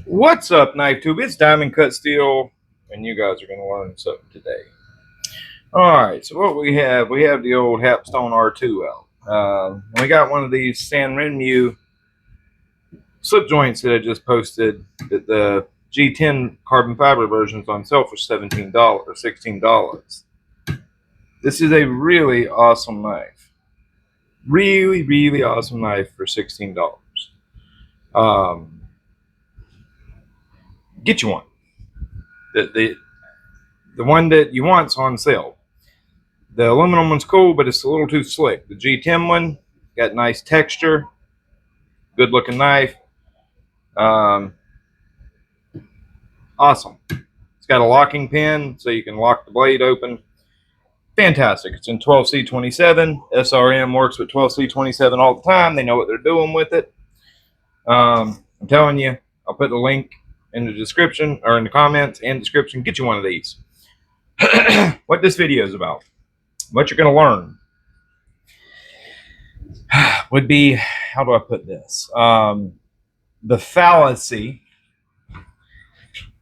What's up, Knife Tube? It's Diamond Cut Steel, and you guys are going to learn something today. Alright, so what we have the old Hapstone R2 out. And we got one of these Sanrenmu slip joints that I just posted that the G10 carbon fiber versions on sale for $17 or $16. This is a really awesome knife. Really awesome knife for $16. Get you one. The one that you want's on sale. The aluminum one's cool, but it's a little too slick. The G10 one got nice texture, good looking knife. Awesome. It's got a locking pin so you can lock the blade open. Fantastic. It's in 12C27. SRM works with 12C27 all the time. They know what they're doing with it. I'm telling you, I'll put the link in the description or in the comments and description. Get you one of these. What this video is about, what you're going to learn would be, how do I put this? The fallacy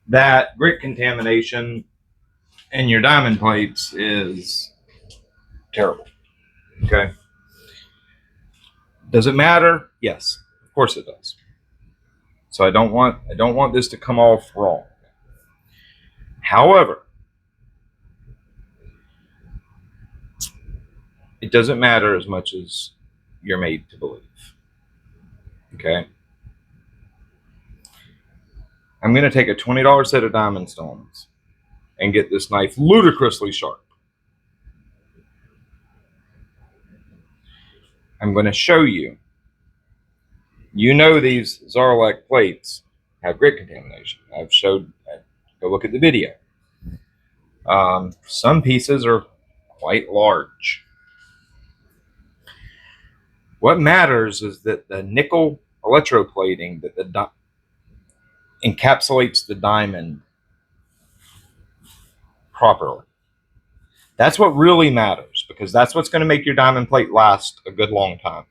that grit contamination in your diamond plates is terrible. Okay. Does it matter? Yes, of course it does. So I don't want this to come off wrong. However, it doesn't matter as much as you're made to believe. Okay. I'm going to take a $20 set of diamond stones and get this knife ludicrously sharp. I'm going to show you. You know these Xarilk plates have grit contamination. Go look at the video. Some pieces are quite large. What matters is that the nickel electroplating that encapsulates the diamond properly. That's what really matters, because that's what's going to make your diamond plate last a good long time.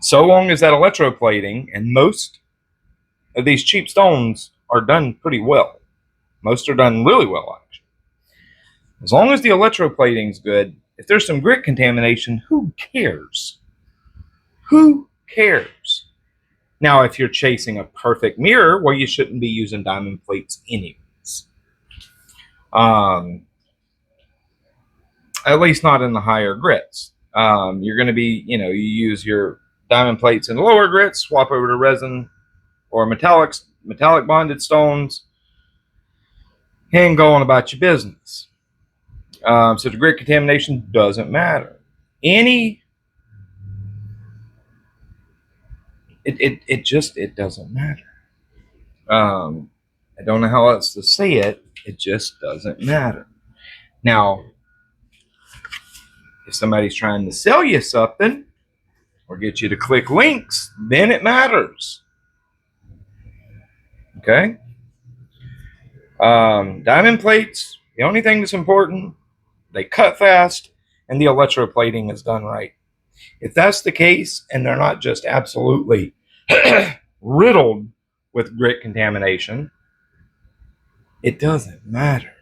So long as that electroplating, and most of these cheap stones are done pretty well. Most are done really well, actually. As long as the electroplating's good, if there's some grit contamination, who cares? Who cares? Now, if you're chasing a perfect mirror, well, you shouldn't be using diamond plates anyways. At least not in the higher grits. You're going to be, you use your diamond plates in the lower grits, swap over to resin or metallic bonded stones, and go on about your business. So the grit contamination doesn't matter. It doesn't matter. I don't know how else to say it. It just doesn't matter. Now, if somebody's trying to sell you something or get you to click links, then it matters. Okay? Diamond plates, the only thing that's important, they cut fast and the electroplating is done right. If that's the case, and they're not just absolutely riddled with grit contamination, it doesn't matter.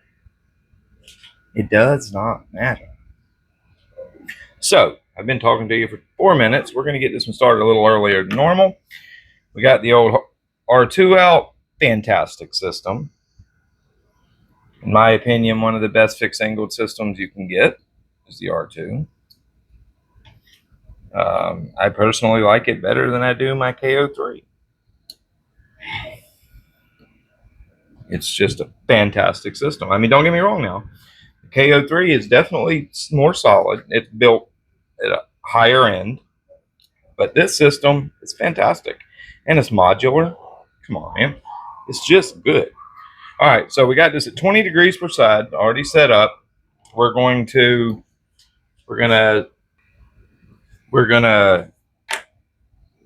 It does not matter. So, I've been talking to you for 4 minutes. We're going to get this one started a little earlier than normal. We got the old R2 out. Fantastic system. In my opinion, one of the best fixed angled systems you can get is the R2. I personally like it better than I do my KO3. It's just a fantastic system. I mean, don't get me wrong now. The KO3 is definitely more solid. It's built at a higher end. But this system is fantastic. And it's modular. Come on, man. It's just good. All right, so we got this at 20 degrees per side, already set up. We're gonna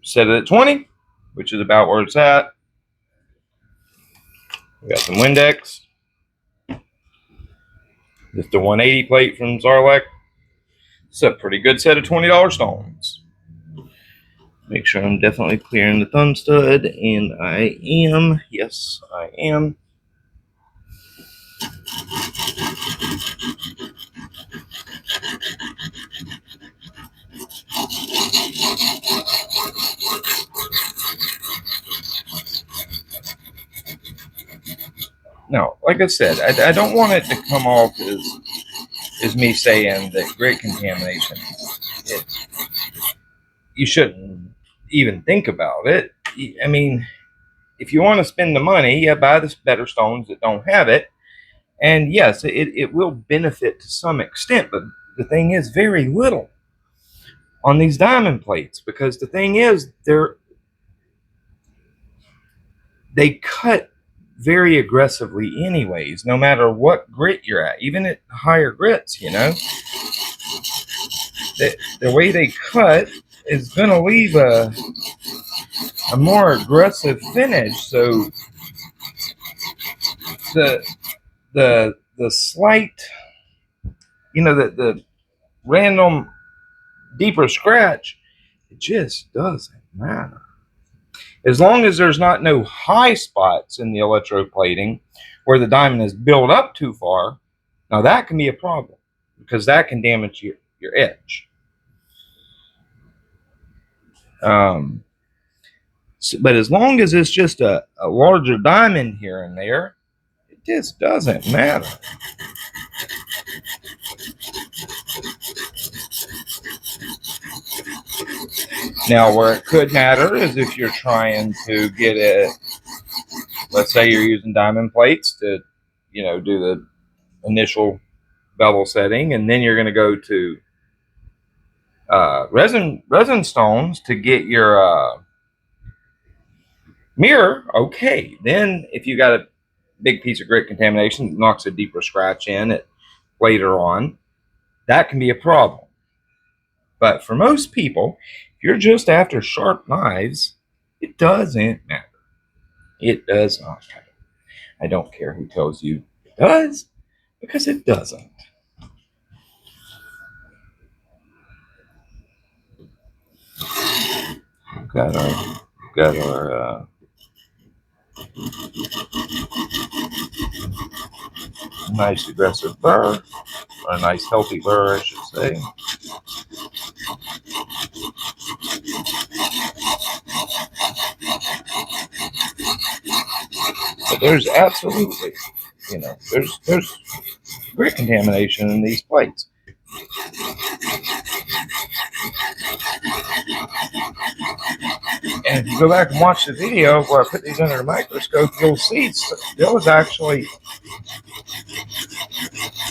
set it at 20, which is about where it's at. We got some Windex. Just the 180 plate from Xarilk. It's a pretty good set of $20 stones. Make sure I'm definitely clearing the thumb stud, and I am. Yes, I am. Now, like I said, I don't want it to come off as me saying that grit contamination, you shouldn't even think about it. I mean, if you want to spend the money, yeah, buy the better stones that don't have it. And yes, it will benefit to some extent, but the thing is very little on these diamond plates, because the thing is they cut very aggressively anyways, no matter what grit you're at, even at higher grits, you know. The way they cut is going to leave a more aggressive finish. So the slight, you know, the random deeper scratch, it just doesn't matter. As long as there's not no high spots in the electroplating where the diamond is built up too far, now that can be a problem, because that can damage your edge. But as long as it's just a larger diamond here and there, it just doesn't matter. Now, where it could matter is if you're trying to get it, let's say you're using diamond plates to, you know, do the initial bevel setting, and then you're going to go to resin stones to get your mirror. Okay, then if you got a big piece of grit contamination that knocks a deeper scratch in it later on, that can be a problem. But for most people, if you're just after sharp knives, it doesn't matter. It does not matter. I don't care who tells you it does, because it doesn't. We've got our nice aggressive burr, or a nice healthy burr, I should say. But there's absolutely, you know, there's grit contamination in these plates. And if you go back and watch the video where I put these under the microscope, you'll see there was actually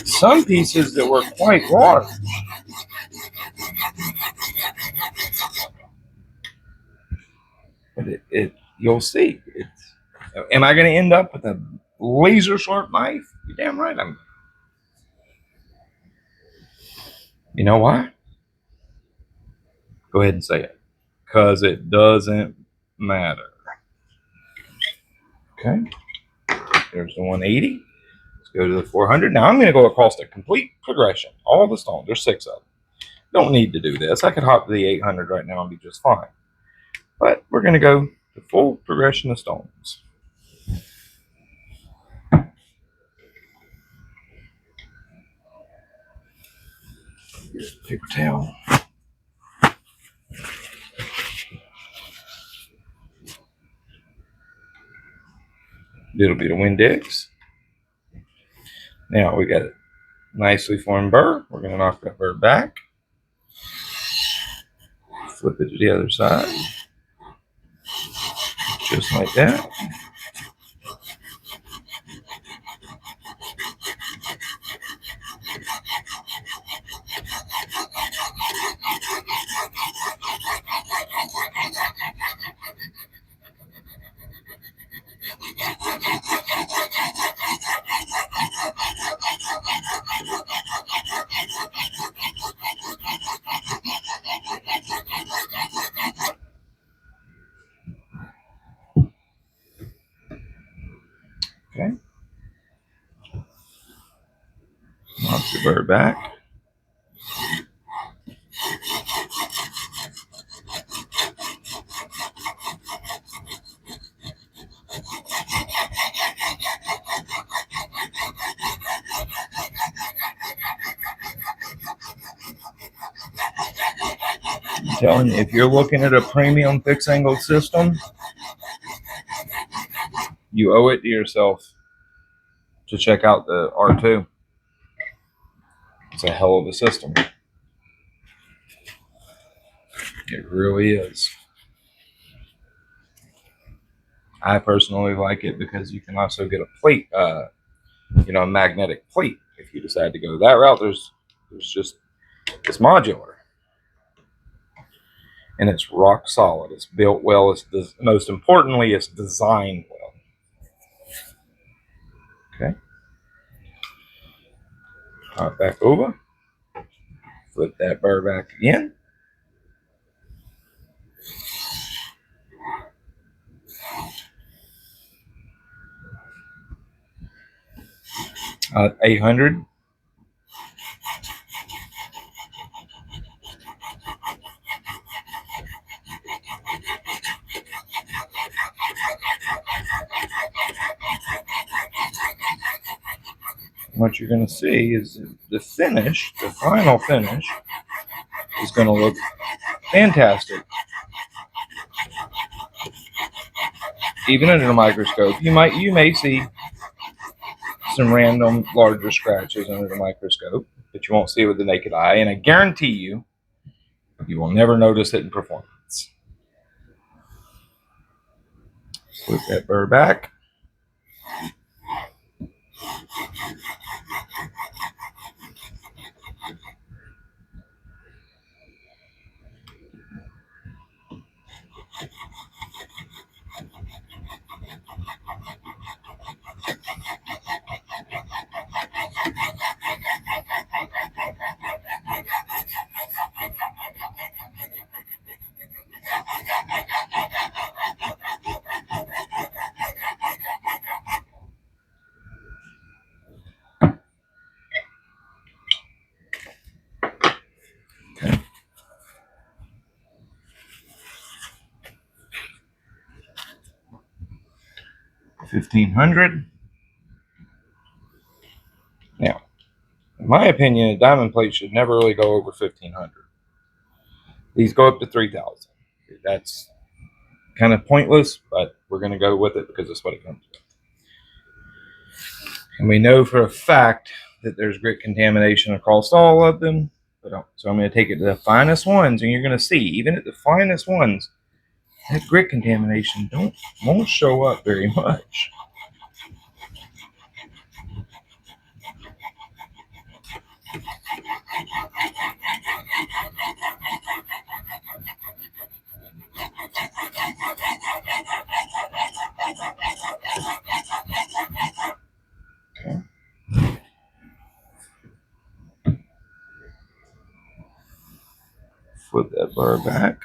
some pieces that were quite large. But you'll see. Am I going to end up with a laser sharp knife? You're damn right I'm. You know why? Go ahead and say it. Because it doesn't matter. Okay. There's the 180. Let's go to the 400. Now I'm going to go across the complete progression. All the stones. There's 6 of them. Don't need to do this. I could hop to the 800 right now and be just fine. But we're going to go the full progression of stones. Paper towel. Little bit of Windex. Now we got a nicely formed burr. We're going to knock that burr back. Flip it to the other side. Just like that. Okay. Knock the burr back. I'm telling you, if you're looking at a premium fixed angle system, you owe it to yourself to check out the R2. It's a hell of a system. It really is. I personally like it because you can also get a plate, a magnetic plate if you decide to go that route. There's just, it's modular. And it's rock solid. It's built well. Most importantly, it's designed well. Okay. All right, back over. Flip that burr back again. At 800. What you're going to see is the finish, the final finish, is going to look fantastic. Even under the microscope, you may see some random larger scratches under the microscope that you won't see with the naked eye, and I guarantee you will never notice it in performance. Flip that burr back. Okay. 1500. Now, in my opinion, a diamond plate should never really go over 1500. These go up to 3000. That's kind of pointless, but we're going to go with it because that's what it comes with. And we know for a fact that there's grit contamination across all of them. So I'm going to take it to the finest ones, and you're going to see, even at the finest ones, that grit contamination won't show up very much. Okay. Flip that bar back.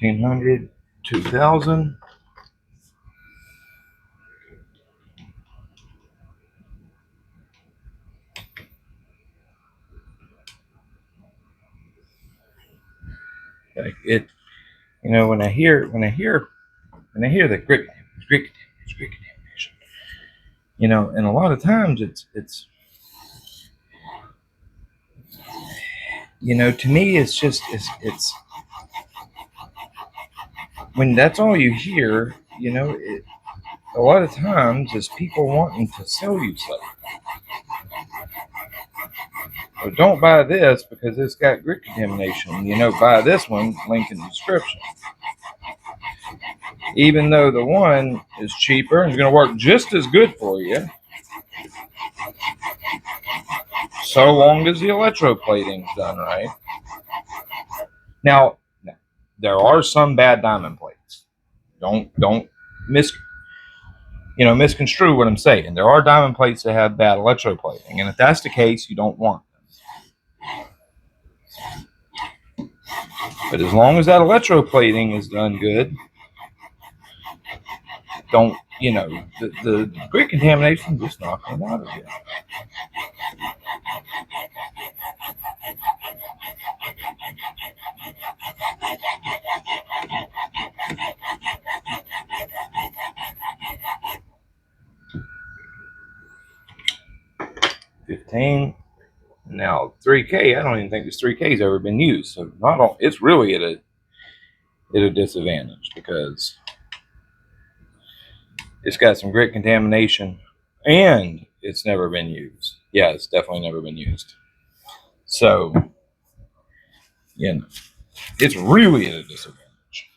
$1,500, $2,000. Like it, when I hear the grit contamination, and a lot of times it's to me it's just it's when that's all you hear, a lot of times is people wanting to sell you stuff. So don't buy this because it's got grit contamination. Buy this one, link in the description. Even though the one is cheaper and is going to work just as good for you, so long as the electroplating is done right. Now, there are some bad diamond plates. Don't misconstrue what I'm saying. There are diamond plates that have bad electroplating, and if that's the case, you don't want them. But as long as that electroplating is done good, don't, the grit contamination just not going to bother you. Now 3K, I don't even think this 3K's ever been used. So it's really at a disadvantage because it's got some grit contamination and it's never been used. Yeah, it's definitely never been used. So, it's really at a disadvantage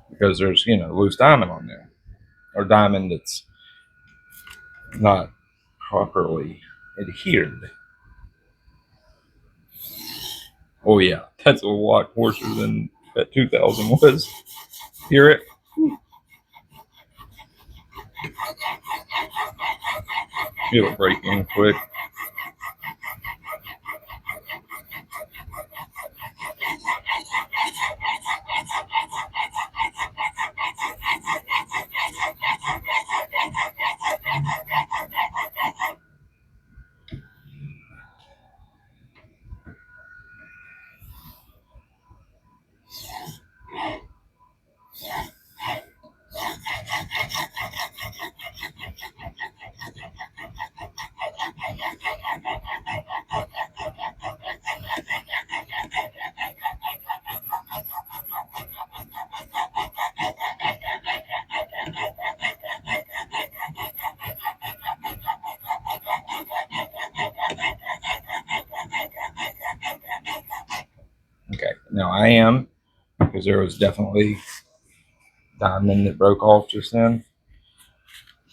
because there's, loose diamond on there or diamond that's not properly adhered. Oh yeah, that's a lot coarser than that 2000 was. Hear it? It'll break in quick. Okay, now I am, because there was definitely diamond that broke off just then.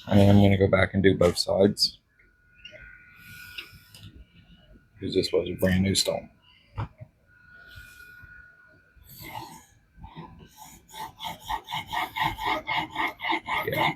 I am going to go back and do both sides because this was a brand new stone. Yeah.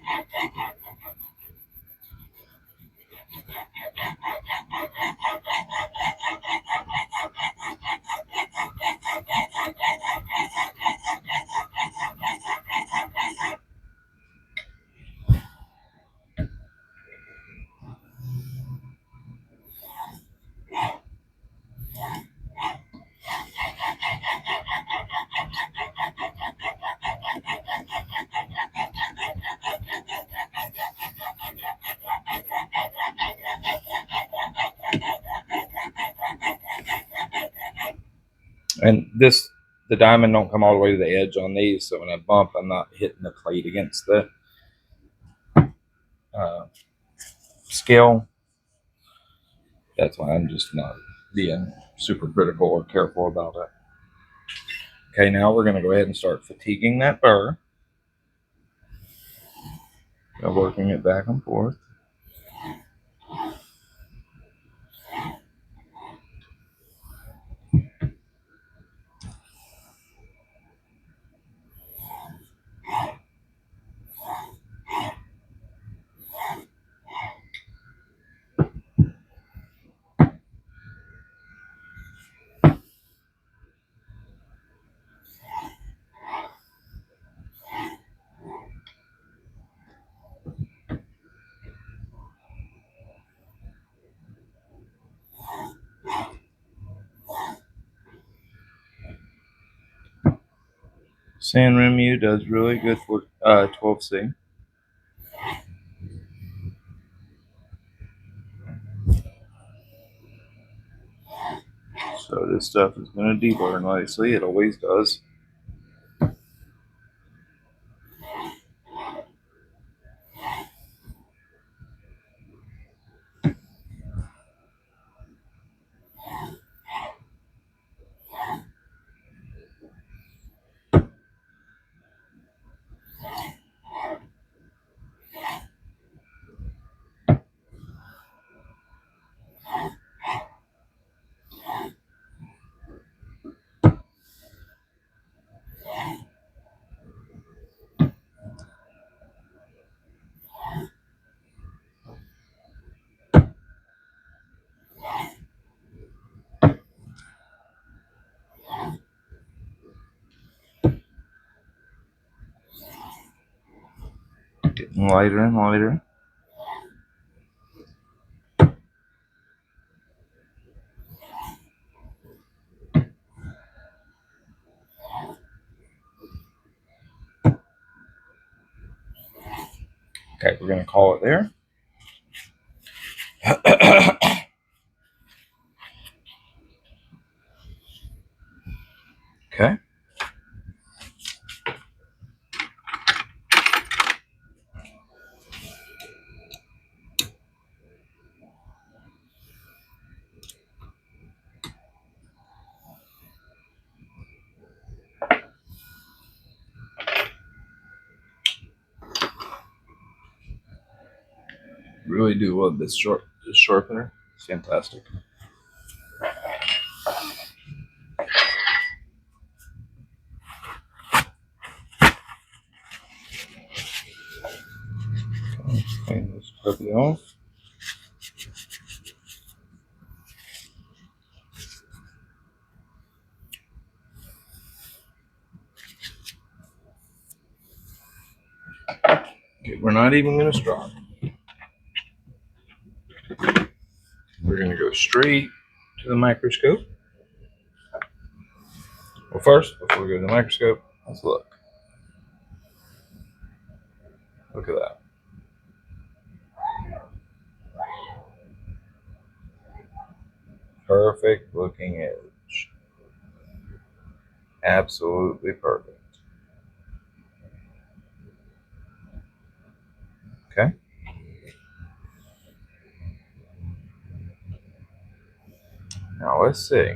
And the diamond don't come all the way to the edge on these, so when I bump, I'm not hitting the plate against the scale. That's why I'm just not being super critical or careful about it. Okay, now we're going to go ahead and start fatiguing that burr. Working it back and forth. Sanrenmu does really good for 12C. So this stuff is going to deburr nicely. It always does. Lighter and lighter. Okay, we're going to call it there. Okay. Really do love this sharpener. It's fantastic. Clean this puppy off. Okay, we're not even going to start. We're going to go straight to the microscope. Well, first, before we go to the microscope, let's look. Look at that. Perfect looking edge. Absolutely perfect. Okay. Now let's see.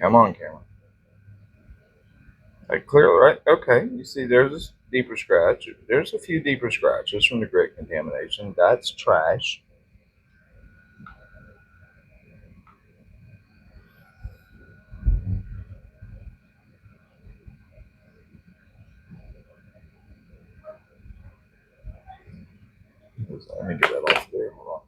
Come on, camera. Like clearly, right? Okay. You see, there's a deeper scratch. There's a few deeper scratches from the grit contamination. That's trash. Let me get that off there. Hold on.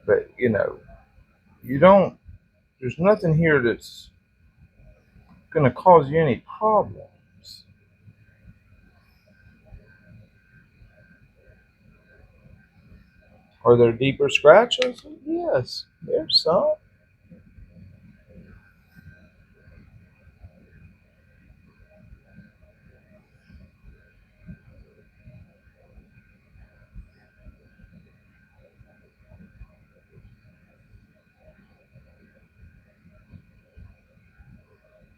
But you know, you don't. There's nothing here that's going to cause you any problems. Are there deeper scratches? Yes, there's some.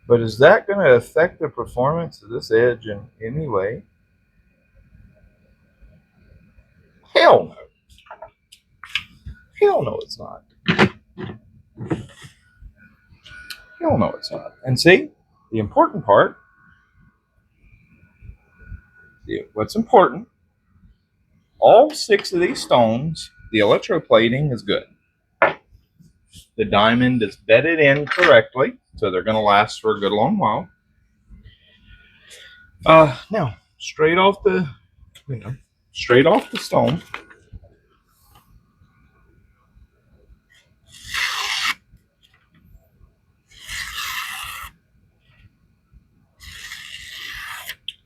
But is that going to affect the performance of this edge in any way? Hell no. Hell no, it's not. Hell no, it's not. And see, the important part, what's important, all 6 of these stones, the electroplating is good. The diamond is bedded in correctly, so they're going to last for a good long while. Now, straight off the stone.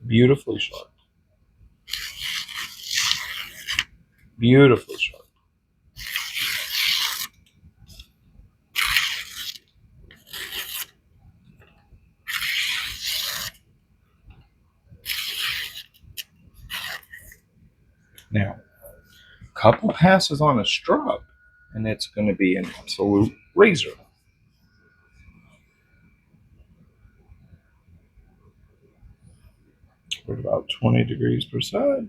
Beautifully sharp. Beautifully sharp. Now, a couple passes on a strop, and it's going to be an absolute razor. We're at about 20 degrees per side.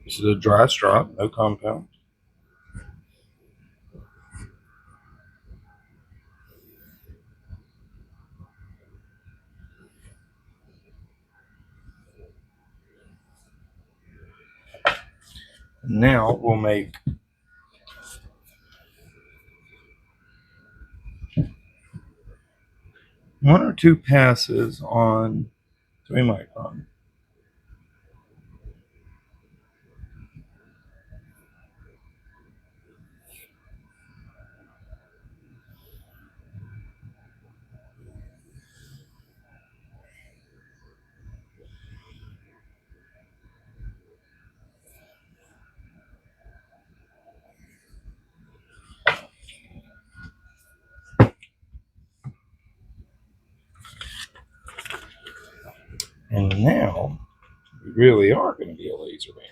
This is a dry strop, no compound. Now we'll make 1 or 2 passes on 3 micron. And now we really are going to be a laser band.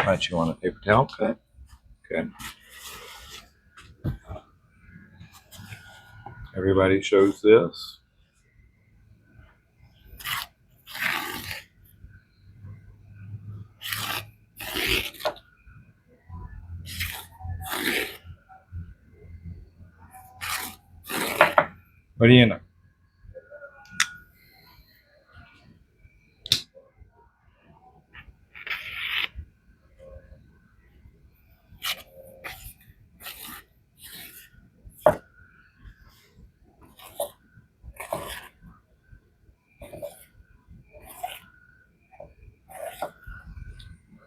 Might you want a paper towel cut? Okay. Everybody shows this. What do you know?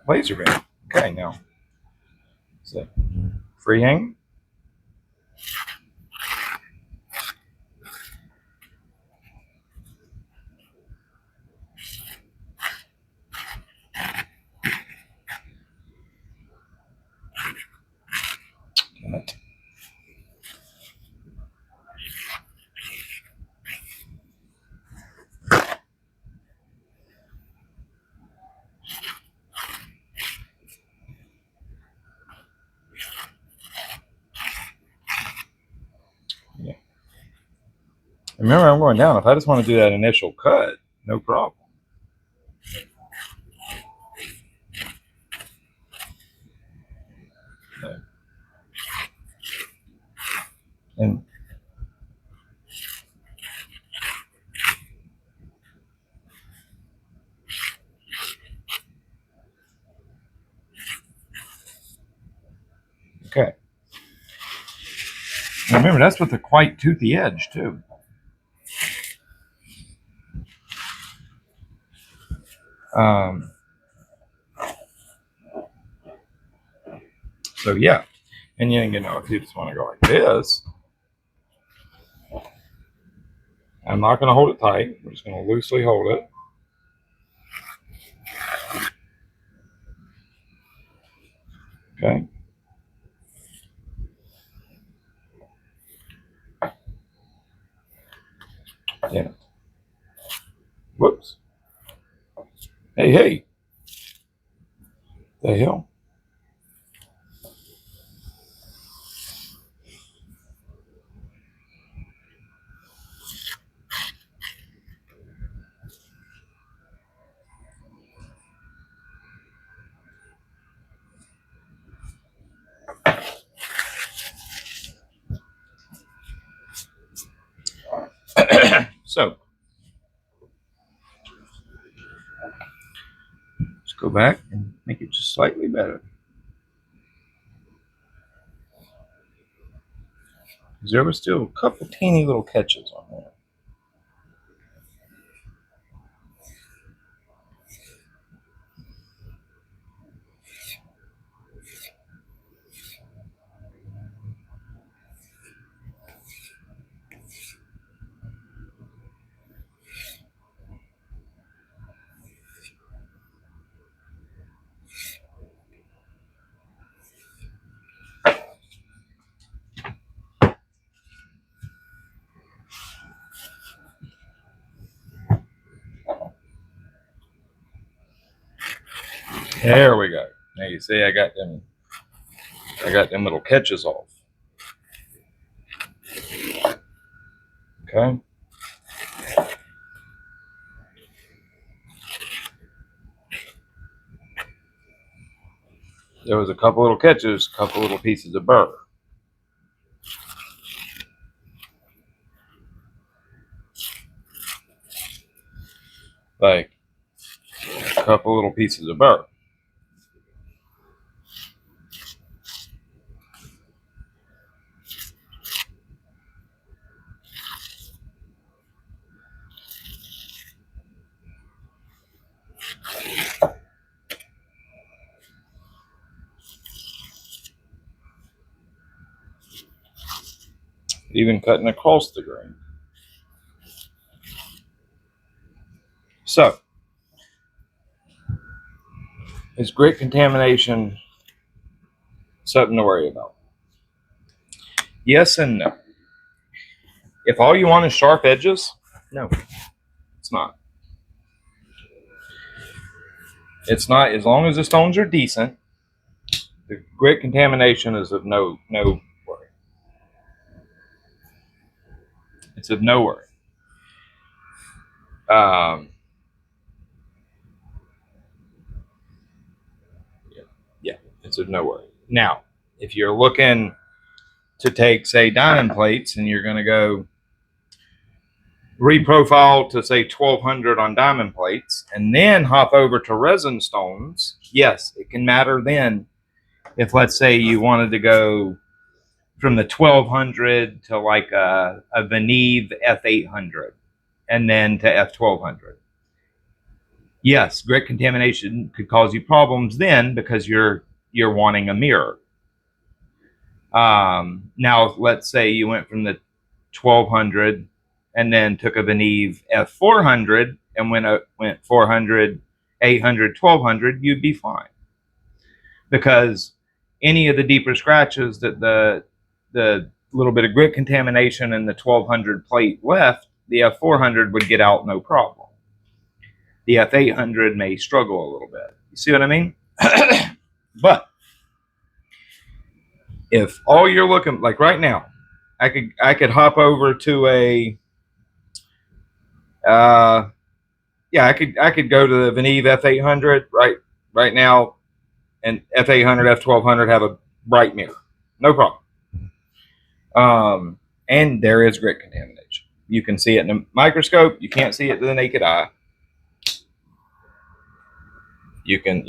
Laser band. Okay, now. So, freehand. Cut. Yeah. Remember, I'm going down. If I just want to do that initial cut, no problem. Okay. And okay. And remember, that's with a quite toothy edge too. So yeah, and you know, if you just want to go like this, I'm not going to hold it tight. I'm just going to loosely hold it. Okay. Yeah. Whoops. Hey, hey. The hell. So let's go back and make it just slightly better. Because there were still a couple teeny little catches on there. There we go. Now you see I got them little catches off. Okay. there was a couple little catches, a couple little pieces of burr. Like a couple little pieces of burr. Even cutting across the grain. So, is grit contamination something to worry about? Yes and no. If all you want is sharp edges, no, it's not. It's not, as long as the stones are decent. The grit contamination is of no worry. It's of no worry. Yeah, it's of no worry. Now, if you're looking to take, say, diamond plates, and you're going to go reprofile to, say, 1200 on diamond plates, and then hop over to resin stones, yes, it can matter then. If, let's say, you wanted to go from the 1200 to like a Veneve F800 and then to F1200. Yes, grit contamination could cause you problems then because you're wanting a mirror. Now, let's say you went from the 1200 and then took a Veneve F400 and went 400, 800, 1200, you'd be fine. Because any of the deeper scratches that the little bit of grit contamination in the 1200 plate left, the F400 would get out no problem. The F800 may struggle a little bit. You see what I mean? But if all you're looking, like right now, I could hop over to a I could go to the Veneve F800 right now, and F800, F1200 have a bright mirror, no problem. And there is grit contamination. You can see it in a microscope. You can't see it to the naked eye. You can,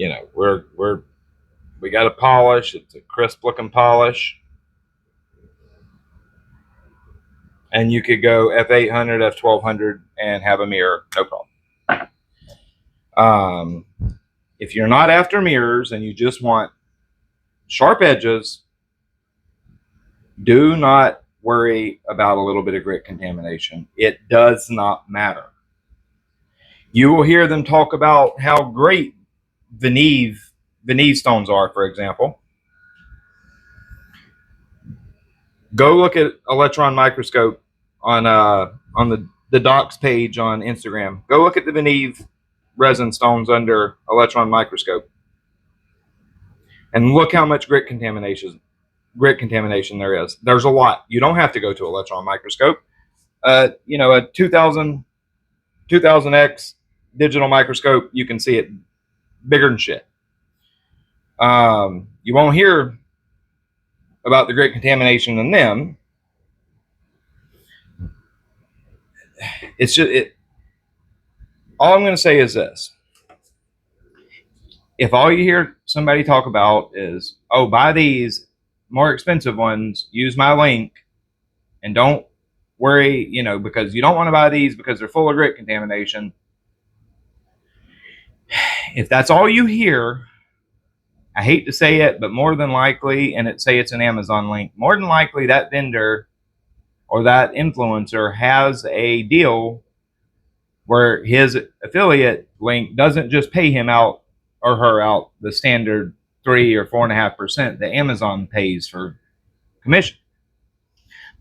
we got a polish. It's a crisp looking polish. And you could go F800, F1200 and have a mirror, no problem. If you're not after mirrors and you just want sharp edges, do not worry about a little bit of grit contamination. It does not matter. You will hear them talk about how great Veneve stones are, for example. Go look at electron microscope on the docs page on Instagram. Go look at the Veneve resin stones under electron microscope and look how much grit contamination there is. There's a lot. You don't have to go to electron microscope. A 2000x digital microscope, you can see it bigger than shit. You won't hear about the grit contamination in them. It's just all I'm going to say is this. If all you hear somebody talk about is, oh, buy these more expensive ones, use my link, and don't worry, because you don't want to buy these because they're full of grit contamination. If that's all you hear, I hate to say it, but more than likely, and say it's an Amazon link, more than likely that vendor or that influencer has a deal where his affiliate link doesn't just pay him out or her out the standard 3 or 4.5% that Amazon pays for commission.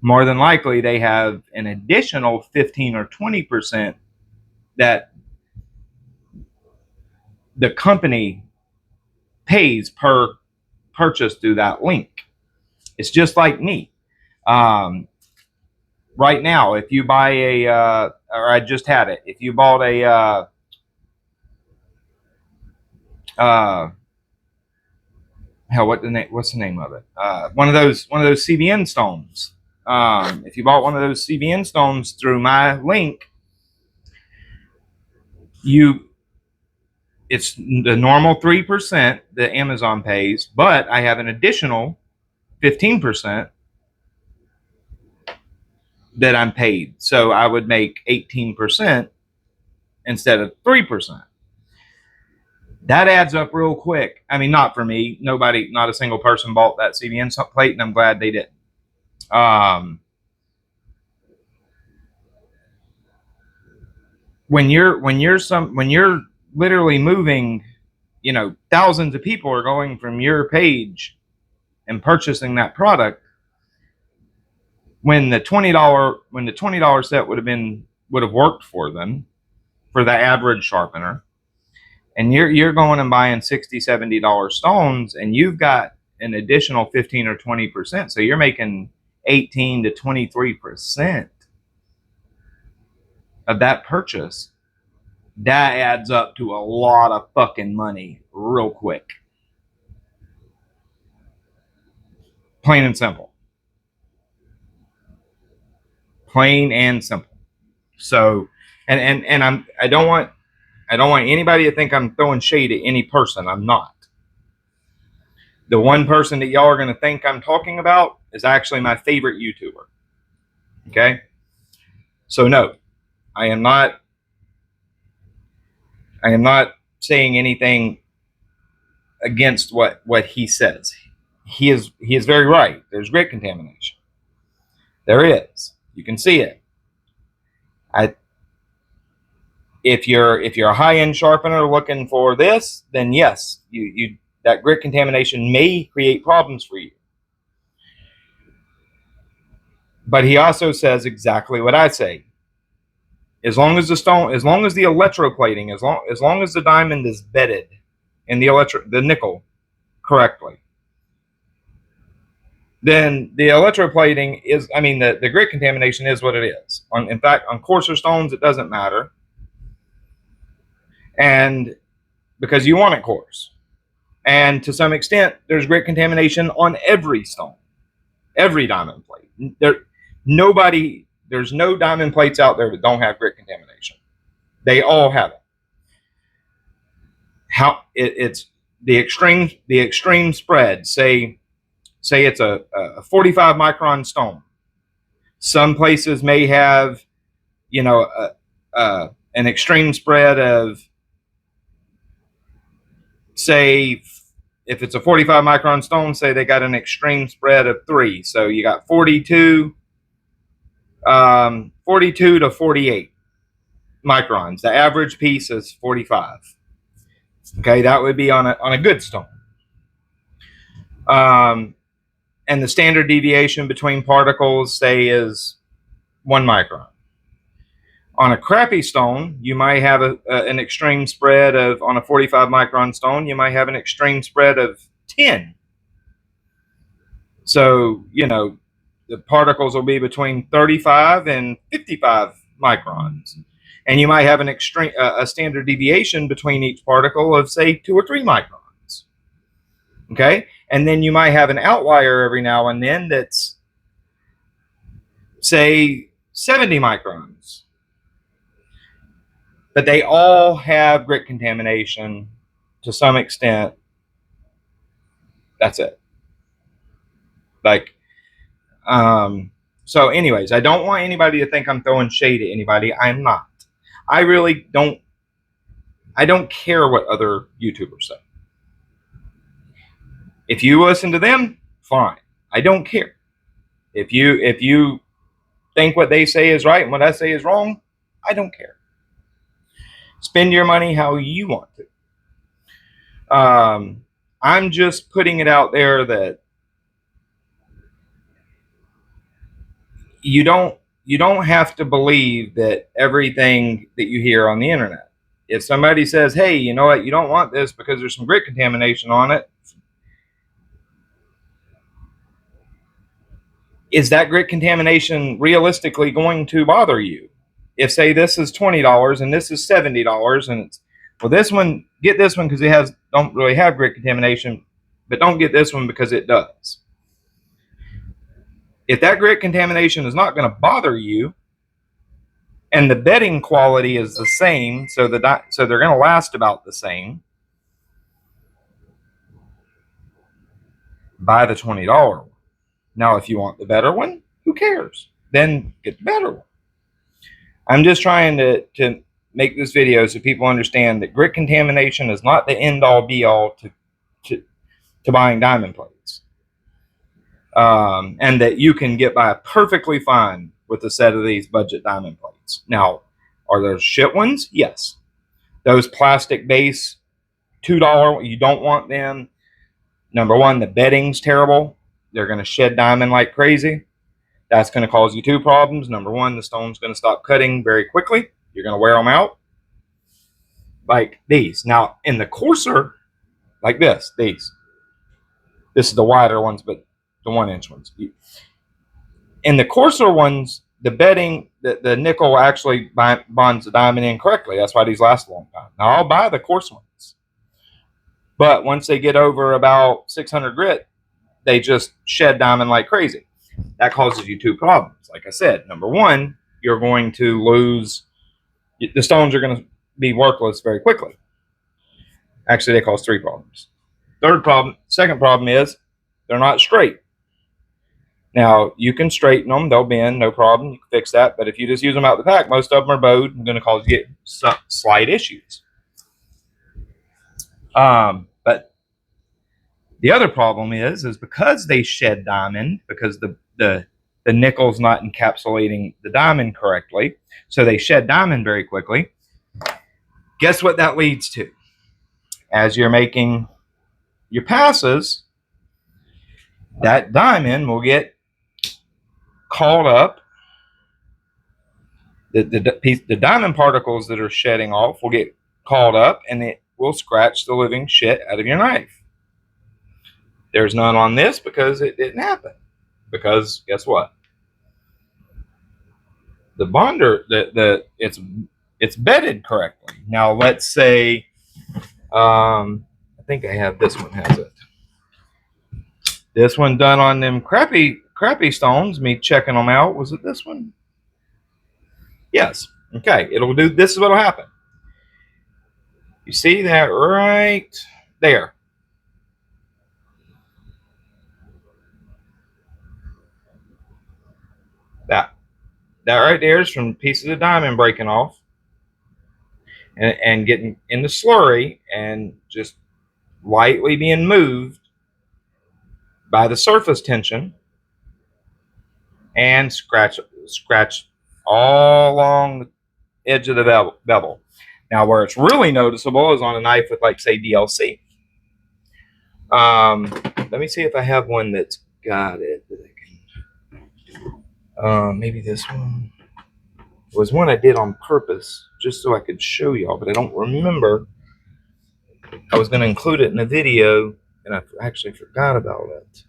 More than likely, they have an additional 15 or 20% that the company pays per purchase through that link. It's just like me. Right now, if you buy or I just had it, if you bought hell, what's the name of it? One of those CBN stones. If you bought one of those CBN stones through my link, it's the normal 3% that Amazon pays, but I have an additional 15% that I'm paid. So I would make 18% instead of 3%. That adds up real quick. I mean, not for me. Nobody, not a single person bought that CBN plate, and I'm glad they didn't. When you're literally moving, thousands of people are going from your page and purchasing that product. When the $20 set would have worked for them, for the average sharpener, and you're going and buying $60-$70 stones, and you've got an additional 15 or 20%, so you're making 18 to 23% of that purchase. That adds up to a lot of fucking money real quick. Plain and simple. Plain and simple. So, and I don't want anybody to think I'm throwing shade at any person. I'm not. The one person that y'all are going to think I'm talking about is actually my favorite YouTuber. Okay? So no, I am not saying anything against what he says. He is very right. There's grit contamination. There is. You can see it. If you're a high-end sharpener looking for this, then yes, you that grit contamination may create problems for you. But he also says exactly what I say. As long as the electroplating, as long as the diamond is bedded in the nickel correctly, then the electroplating is, the grit contamination is what it is. In fact, on coarser stones, it doesn't matter. And because you want it coarse. And to some extent, there's grit contamination on every stone, every diamond plate. There's no diamond plates out there that don't have grit contamination. They all have it. It's the extreme spread. Say it's a 45 micron stone. Some places may have, an extreme spread of, say, if it's a 45 micron stone, say they got an extreme spread of 3. So you got 42 to 48 microns. The average piece is 45. Okay, that would be on a good stone. And the standard deviation between particles, say, is 1 micron. On a crappy stone, you might have an extreme spread of, on a 45 micron stone, you might have an extreme spread of 10. So, the particles will be between 35 and 55 microns. And you might have a standard deviation between each particle of, say, 2 or 3 microns. Okay? And then you might have an outlier every now and then that's, say, 70 microns. But they all have grit contamination to some extent. That's it. So anyways, I don't want anybody to think I'm throwing shade at anybody. I'm not. I really don't. I don't care what other YouTubers say. If you listen to them, fine. I don't care. If you think what they say is right and what I say is wrong, I don't care. Spend your money how you want to. I'm just putting it out there that you don't have to believe that everything that you hear on the internet. If somebody says, hey, you know what, you don't want this because there's some grit contamination on it, is that grit contamination realistically going to bother you? If, say, this is $20 and this is $70 and it's, well, this one, get this one because it don't really have grit contamination, but don't get this one because it does. If that grit contamination is not going to bother you, and the bedding quality is the same, so they're going to last about the same, buy the $20 one. Now, if you want the better one, who cares? Then get the better one. I'm just trying to make this video so people understand that grit contamination is not the end-all be-all to buying diamond plates. And that you can get by perfectly fine with a set of these budget diamond plates. Now, are those shit ones? Yes. Those plastic base $2, you don't want them. Number one, the bedding's terrible. They're going to shed diamond like crazy. That's going to cause you two problems. Number one, the stone's going to stop cutting very quickly. You're going to wear them out. Like these. Now, in the coarser, like this, these. This is the wider ones, but the 1-inch ones. In the coarser ones, the bedding, the nickel actually bonds the diamond in correctly. That's why these last a long time. Now, I'll buy the coarse ones. But once they get over about 600 grit, they just shed diamond like crazy. That causes you two problems. Like I said, number one, you're going to lose, the stones are going to be worthless very quickly. Actually, they cause three problems. Second problem is they're not straight. Now, you can straighten them. They'll bend, no problem. You can fix that. But if you just use them out the pack, most of them are bowed and going to cause you slight issues. But the other problem is because they shed diamond, because the nickel's not encapsulating the diamond correctly, so they shed diamond very quickly. Guess what that leads to? As you're making your passes, that diamond will get caught up. The diamond particles that are shedding off will get caught up, and it will scratch the living shit out of your knife. There's none on this because it didn't happen. Because guess what? The bonder, it's bedded correctly. Now let's say, I think I have this one has it. This one done on them crappy stones. Me checking them out. Was it this one? Yes. Okay. It'll do. This is what'll happen. You see that right there? That right there is from pieces of diamond breaking off and getting in the slurry and just lightly being moved by the surface tension and scratch all along the edge of the bevel. Now, where it's really noticeable is on a knife with, like, say, DLC. Let me see if I have one that's got it. Maybe this one. It was one I did on purpose just so I could show y'all, but I don't remember. I was going to include it in the video, and I actually forgot about it.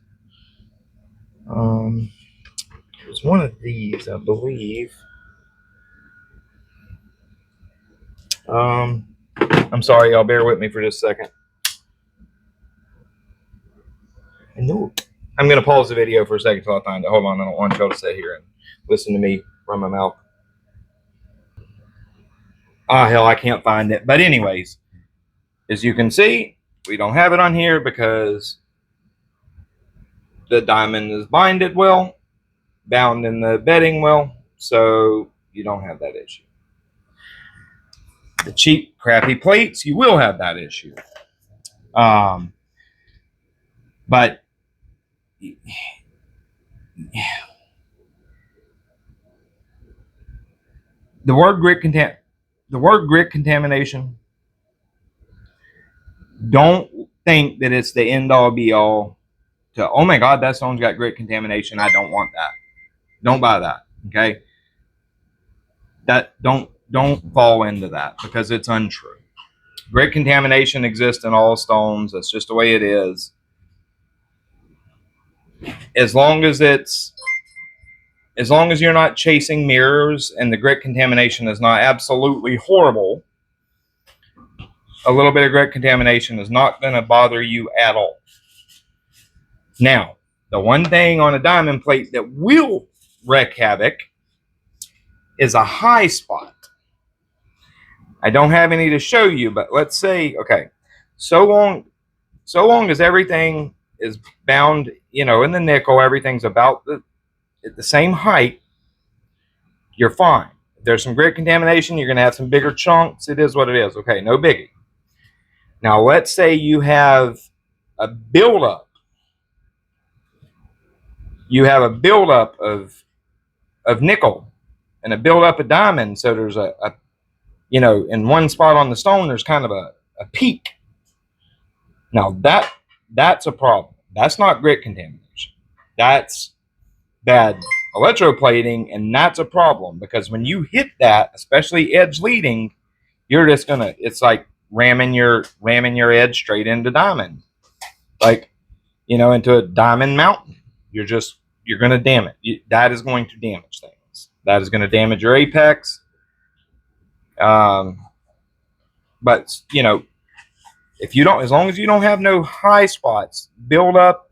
It was one of these, I believe. I'm sorry, y'all. Bear with me for just a second. I knew it. I'm going to pause the video for a second until I find it. Hold on. I don't want y'all to sit here and listen to me run my mouth. Ah, hell, I can't find it. But anyways, as you can see, we don't have it on here because the diamond is binded well, bound in the bedding well, so you don't have that issue. The cheap, crappy plates, you will have that issue. But the word grit contamination, don't think that it's the end all be all to, oh my God, that stone's got grit contamination, I don't want that. Don't buy that. Okay. Don't fall into that because it's untrue. Grit contamination exists in all stones. That's just the way it is. As long as you're not chasing mirrors and the grit contamination is not absolutely horrible, a little bit of grit contamination is not going to bother you at all. Now, the one thing on a diamond plate that will wreak havoc is a high spot. I don't have any to show you, but let's say, okay, so long as everything is bound, in the nickel, everything's about at the same height, you're fine. If there's some grit contamination, you're going to have some bigger chunks. It is what it is. Okay, no biggie. Now, let's say you have a buildup. You have a buildup of nickel and a buildup of diamond. So there's a in one spot on the stone, there's kind of a peak. Now that's a problem. That's not grit contamination. That's bad electroplating, and that's a problem because when you hit that, especially edge leading, you're just gonna. It's like ramming your edge straight into diamond, like into a diamond mountain. You're gonna damage. That is going to damage things. That is going to damage your apex. But if you don't, as long as you don't have no high spots, build up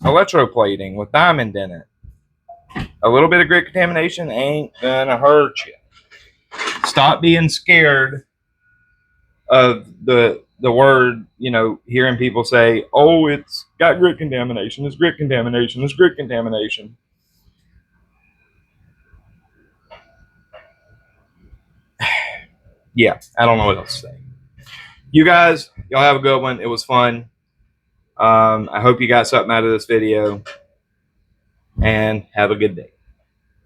electroplating with diamond in it. A little bit of grit contamination ain't gonna hurt you. Stop being scared of the word, hearing people say, "Oh, it's got grit contamination. It's grit contamination. It's grit contamination." Yeah, I don't know what else to say. You guys, y'all have a good one. It was fun. I hope you got something out of this video, and have a good day.